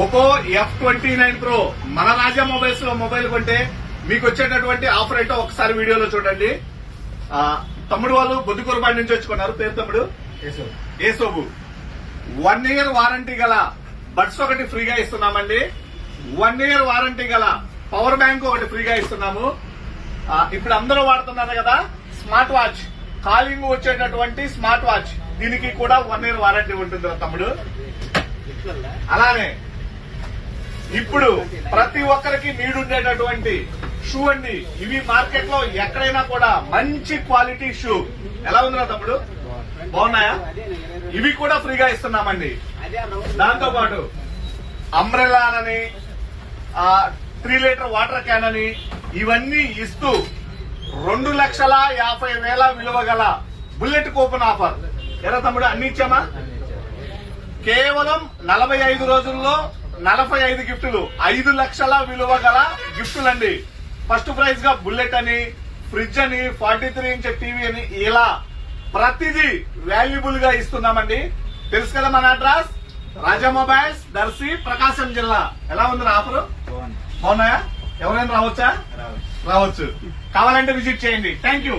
Oppo F29 Pro మన రాజా mobiles లో mobile కొంటే మీకు వచ్చేటటువంటి ఆఫర్ ఏంటో ఒకసారి వీడియోలో చూడండి. తమ్ముడు వాళ్ళు బొద్దుకూరుపాటి నుంచి వచ్చుకున్నారు. పేరు తమ్ముడు ఏసోబు. 1 year వారంటీ గల బడ్స్ ఒకటి ఫ్రీగా ఇస్తున్నామండి. 1 year వారంటీ గల పవర్ బ్యాంక్ ఒకటి ఫ్రీగా ఇస్తున్నాము. ఇప్పుడు అందరూ వాడుతున్నారు కదా స్మార్ట్ వాచ్, కాలింగ్ వచ్చేటటువంటి స్మార్ట్ వాచ్, దీనికి కూడా 1 year వారంటీ ఉంటుంది తమ్ముడు. అలానే ఇప్పుడు ప్రతి ఒక్కరికి నీడ్ ఉండేటటువంటి షూ అండి. ఇవి మార్కెట్ లో ఎక్కడైనా కూడా మంచి క్వాలిటీ షూ. ఎలా ఉందిరా తమ్ముడు, బాగున్నాయా? ఇవి కూడా ఫ్రీగా ఇస్తున్నామండి. దాంతో పాటు అంబ్రెలా అని 3 లీటర్ వాటర్ క్యాన్ అని ఇవన్నీ ఇస్తూ 2,50,000 విలువ గల బుల్లెట్ కూపన్ ఆఫర్. ఎలా తమ్ముడు, అన్ని ఇచ్చామా? కేవలం 45 రోజుల్లో 45 గిఫ్టులు, 5 లక్షల విలువ గల గిఫ్టులండి. ఫస్ట్ ప్రైజ్ గా బుల్లెట్ అని, ఫ్రిడ్జ్ అని, 43 ఇంచ్ టీవీ అని, ఇలా ప్రతిదీ వాల్యుబుల్ గా ఇస్తున్నామండి. తెలుసు కదా మన అడ్రస్, రాజా మొబైల్స్, దర్శి, ప్రకాశం జిల్లా. ఎలా ఉంది ఆఫర్? బాగున్నాయా? ఎవరైనా రావచ్చా? రావచ్చు. కావాలంటే విజిట్ చేయండి. Thank you.